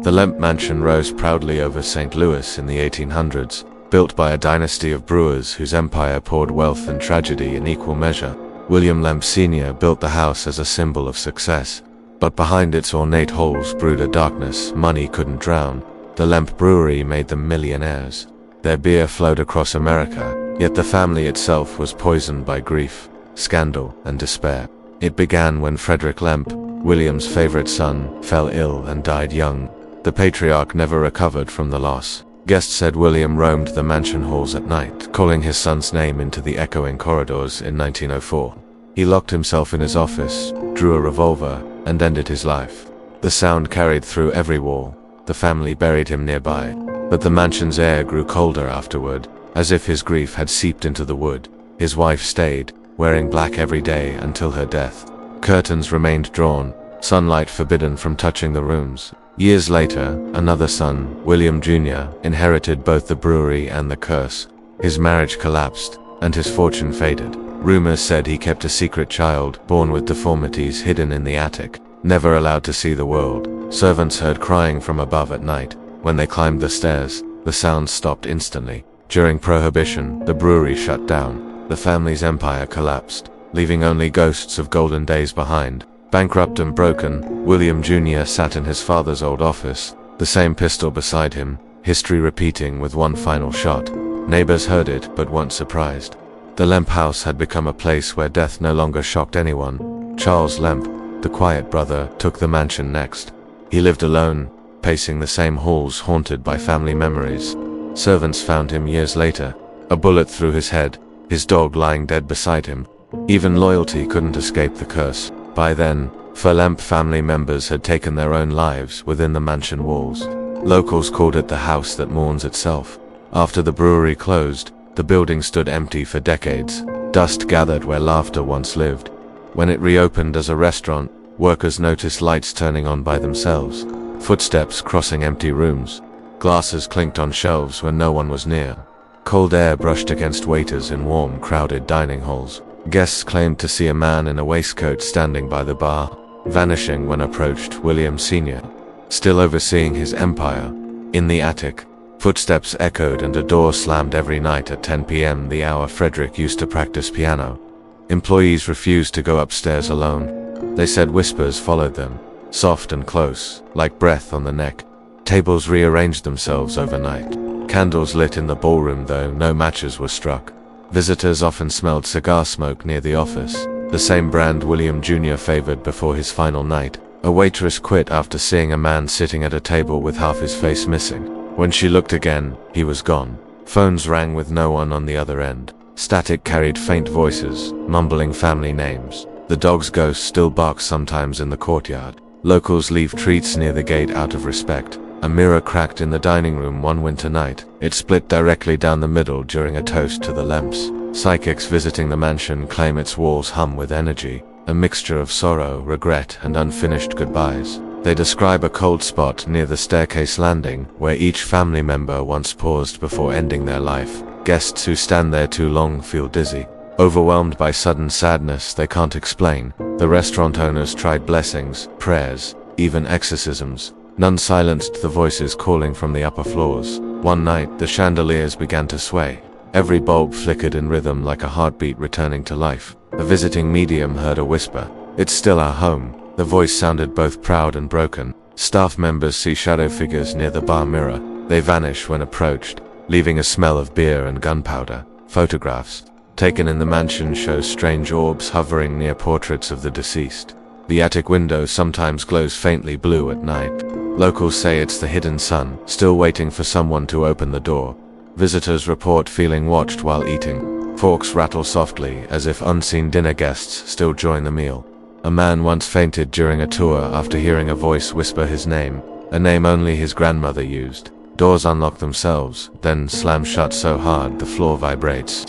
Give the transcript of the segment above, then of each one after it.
The Lemp Mansion rose proudly over St. Louis in the 1800s, built by a dynasty of brewers whose empire poured wealth and tragedy in equal measure. William Lemp Sr. built the house as a symbol of success, but behind its ornate halls brewed a darkness money couldn't drown. The Lemp Brewery made them millionaires. Their beer flowed across America, yet the family itself was poisoned by grief, scandal, and despair. It began when Frederick Lemp, William's favorite son, fell ill and died young. The patriarch never recovered from the loss. Guests said William roamed the mansion halls at night, calling his son's name into the echoing corridors in 1904. He locked himself in his office, drew a revolver, and ended his life. The sound carried through every wall. The family buried him nearby, but the mansion's air grew colder afterward, as if his grief had seeped into the wood. His wife stayed, wearing black every day until her death. Curtains remained drawn, sunlight forbidden from touching the rooms. Years later, another son, William Jr., inherited both the brewery and the curse. His marriage collapsed, and his fortune faded. Rumors said he kept a secret child, born with deformities hidden in the attic, never allowed to see the world. Servants heard crying from above at night. When they climbed the stairs, the sounds stopped instantly. During Prohibition, the brewery shut down. The family's empire collapsed, leaving only ghosts of golden days behind. Bankrupt and broken, William Jr. sat in his father's old office, the same pistol beside him, history repeating with one final shot. Neighbors heard it but weren't surprised. The Lemp house had become a place where death no longer shocked anyone. Charles Lemp, the quiet brother, took the mansion next. He lived alone, pacing the same halls haunted by family memories. Servants found him years later, a bullet through his head, his dog lying dead beside him. Even loyalty couldn't escape the curse. By then, Lemp family members had taken their own lives within the mansion walls. Locals called it the house that mourns itself. After the brewery closed, the building stood empty for decades. Dust gathered where laughter once lived. When it reopened as a restaurant, workers noticed lights turning on by themselves, footsteps crossing empty rooms, glasses clinked on shelves when no one was near. Cold air brushed against waiters in warm, crowded dining halls. Guests claimed to see a man in a waistcoat standing by the bar, vanishing when approached. William Sr., still overseeing his empire. In the attic, footsteps echoed and a door slammed every night at 10 p.m., the hour Frederick used to practice piano. Employees refused to go upstairs alone. They said whispers followed them, soft and close, like breath on the neck. Tables rearranged themselves overnight. Candles lit in the ballroom, though no matches were struck. Visitors often smelled cigar smoke near the office, the same brand William Jr. favored before his final night. A waitress quit after seeing a man sitting at a table with half his face missing. When she looked again, he was gone. Phones rang with no one on the other end. Static carried faint voices, mumbling family names. The dog's ghost still barks sometimes in the courtyard. Locals leave treats near the gate out of respect. A mirror cracked in the dining room one winter night. It split directly down the middle during a toast to the Lemps. Psychics visiting the mansion claim its walls hum with energy, a mixture of sorrow, regret, and unfinished goodbyes. They describe a cold spot near the staircase landing, where each family member once paused before ending their life. Guests who stand there too long feel dizzy, overwhelmed by sudden sadness they can't explain. The restaurant owners tried blessings, prayers, even exorcisms. None silenced the voices calling from the upper floors. One night, the chandeliers began to sway. Every bulb flickered in rhythm like a heartbeat returning to life. A visiting medium heard a whisper, "It's still our home." The voice sounded both proud and broken. Staff members see shadow figures near the bar mirror. They vanish when approached, leaving a smell of beer and gunpowder. Photographs taken in the mansion show strange orbs hovering near portraits of the deceased. The attic window sometimes glows faintly blue at night. Locals say it's the hidden son, still waiting for someone to open the door. Visitors report feeling watched while eating. Forks rattle softly, as if unseen dinner guests still join the meal. A man once fainted during a tour after hearing a voice whisper his name, a name only his grandmother used. Doors unlock themselves, then slam shut so hard the floor vibrates.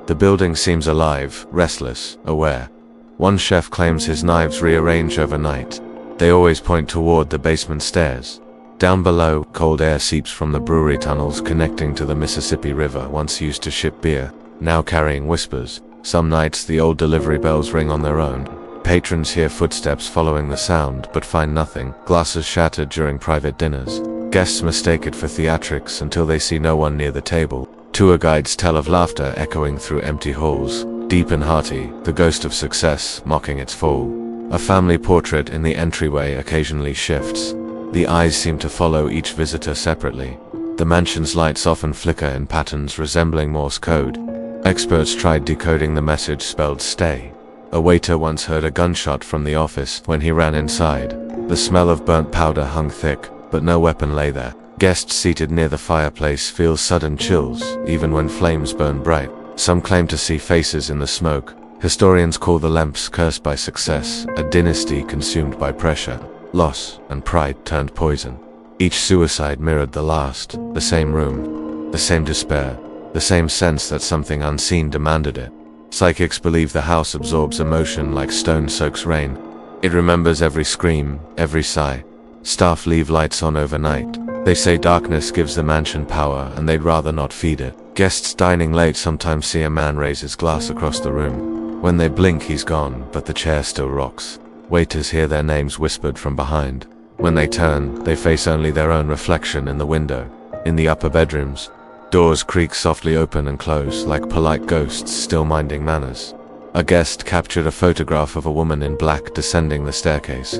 The building seems alive, restless, aware. One chef claims his knives rearrange overnight. They always point toward the basement stairs. Down below, cold air seeps from the brewery tunnels connecting to the Mississippi River, once used to ship beer, now carrying whispers. Some nights the old delivery bells ring on their own. Patrons hear footsteps following the sound, but find nothing. Glasses shattered during private dinners. Guests mistake it for theatrics until they see no one near the table. Tour guides tell of laughter echoing through empty halls. Deep and hearty, the ghost of success mocking its fall. A family portrait in the entryway occasionally shifts. The eyes seem to follow each visitor separately. The mansion's lights often flicker in patterns resembling Morse code. Experts tried decoding the message spelled stay. A waiter once heard a gunshot from the office when he ran inside. The smell of burnt powder hung thick, but no weapon lay there. Guests seated near the fireplace feel sudden chills, even when flames burn bright. Some claim to see faces in the smoke. Historians call the Lemp's curse by success, a dynasty consumed by pressure, loss, and pride turned poison. Each suicide mirrored the last, the same room, the same despair, the same sense that something unseen demanded it. Psychics believe the house absorbs emotion like stone soaks rain. It remembers every scream, every sigh. Staff leave lights on overnight. They say darkness gives the mansion power and they'd rather not feed it. Guests dining late sometimes see a man raise his glass across the room. When they blink, he's gone, but the chair still rocks. Waiters hear their names whispered from behind. When they turn, they face only their own reflection in the window. In the upper bedrooms, doors creak softly open and close like polite ghosts still minding manners. A guest captured a photograph of a woman in black descending the staircase.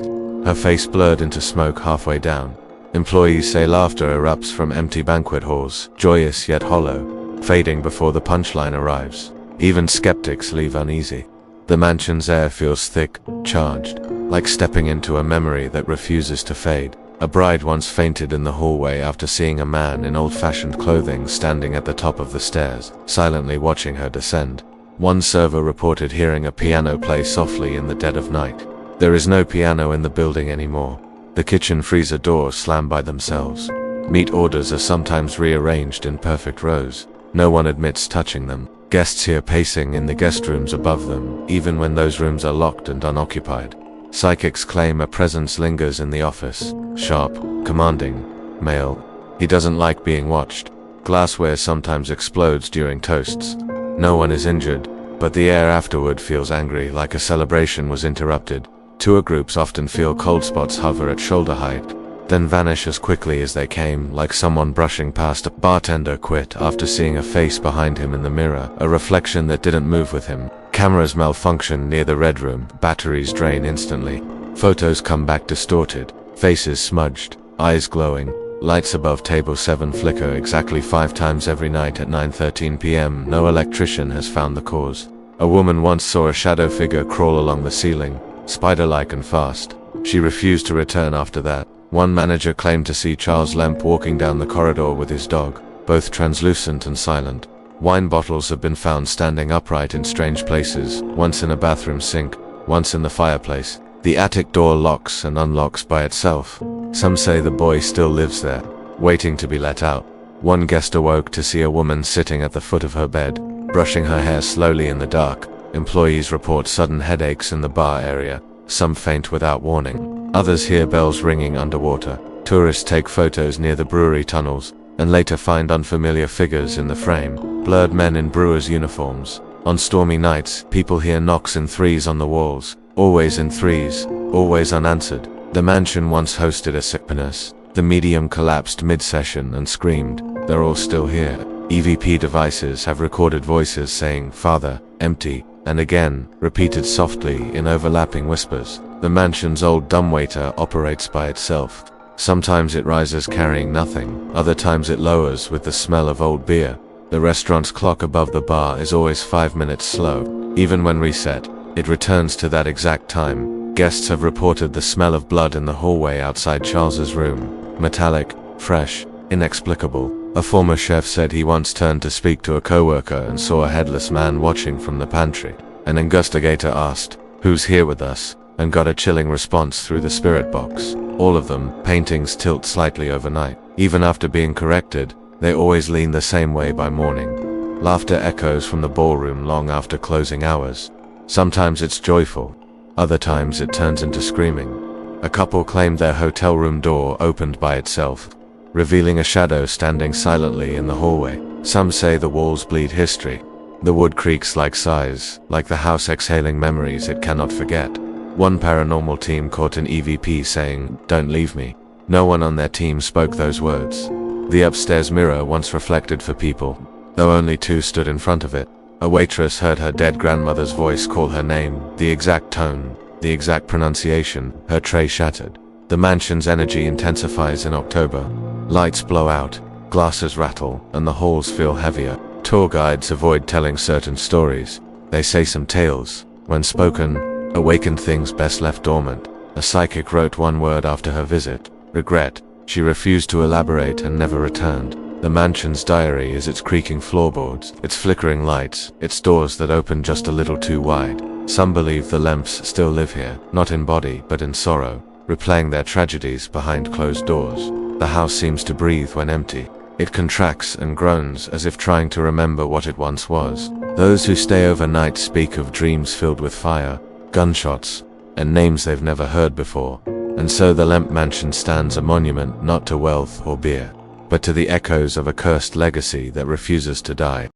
Her face blurred into smoke halfway down. Employees say laughter erupts from empty banquet halls, joyous yet hollow, fading before the punchline arrives. Even skeptics leave uneasy. The mansion's air feels thick, charged, like stepping into a memory that refuses to fade. A bride once fainted in the hallway after seeing a man in old-fashioned clothing standing at the top of the stairs, silently watching her descend. One server reported hearing a piano play softly in the dead of night. There is no piano in the building anymore. The kitchen freezer doors slam by themselves. Meat orders are sometimes rearranged in perfect rows. No one admits touching them. Guests hear pacing in the guest rooms above them, even when those rooms are locked and unoccupied. Psychics claim a presence lingers in the office, sharp, commanding, male. He doesn't like being watched. Glassware sometimes explodes during toasts. No one is injured, but the air afterward feels angry, like a celebration was interrupted. Tour groups often feel cold spots hover at shoulder height, then vanish as quickly as they came, like someone brushing past. A bartender quit after seeing a face behind him in the mirror, a reflection that didn't move with him. Cameras malfunction near the red room, batteries drain instantly. Photos come back distorted, faces smudged, eyes glowing. Lights above table 7 flicker exactly 5 times every night at 9:13 p.m. No electrician has found the cause. A woman once saw a shadow figure crawl along the ceiling, spider-like and fast. She refused to return after that. One manager claimed to see Charles Lemp walking down the corridor with his dog, both translucent and silent. Wine bottles have been found standing upright in strange places, once in a bathroom sink, once in the fireplace. The attic door locks and unlocks by itself. Some say the boy still lives there, waiting to be let out. One guest awoke to see a woman sitting at the foot of her bed, brushing her hair slowly in the dark. Employees report sudden headaches in the bar area. Some faint without warning. Others hear bells ringing underwater. Tourists take photos near the brewery tunnels, and later find unfamiliar figures in the frame, blurred men in brewers' uniforms. On stormy nights, people hear knocks in threes on the walls, always in threes, always unanswered. The mansion once hosted a sickness. The medium collapsed mid-session and screamed, "They're all still here." EVP devices have recorded voices saying, "Father," "empty," and again, repeated softly in overlapping whispers. The mansion's old dumbwaiter operates by itself. Sometimes it rises carrying nothing, other times it lowers with the smell of old beer. The restaurant's clock above the bar is always 5 minutes slow. Even when reset, it returns to that exact time. Guests have reported the smell of blood in the hallway outside Charles's room. Metallic, fresh, inexplicable. A former chef said he once turned to speak to a coworker and saw a headless man watching from the pantry. An investigator asked, "Who's here with us?" and got a chilling response through the spirit box. All of them, paintings tilt slightly overnight. Even after being corrected, they always lean the same way by morning. Laughter echoes from the ballroom long after closing hours. Sometimes it's joyful, other times it turns into screaming. A couple claimed their hotel room door opened by itself, revealing a shadow standing silently in the hallway. Some say the walls bleed history. The wood creaks like sighs, like the house exhaling memories it cannot forget. One paranormal team caught an EVP saying, "Don't leave me." No one on their team spoke those words. The upstairs mirror once reflected for people, though only two stood in front of it. A waitress heard her dead grandmother's voice call her name, the exact tone, the exact pronunciation. Her tray shattered. The mansion's energy intensifies in October. Lights blow out, glasses rattle, and the halls feel heavier. Tour guides avoid telling certain stories. They say some tales, when spoken, awaken things best left dormant. A psychic wrote one word after her visit: regret. She refused to elaborate and never returned. The mansion's diary is its creaking floorboards, its flickering lights, its doors that open just a little too wide. Some believe the Lemps still live here, not in body but in sorrow, replaying their tragedies behind closed doors. The house seems to breathe when empty. It contracts and groans as if trying to remember what it once was. Those who stay overnight speak of dreams filled with fire, gunshots, and names they've never heard before. And so the Lemp Mansion stands a monument not to wealth or beer, but to the echoes of a cursed legacy that refuses to die.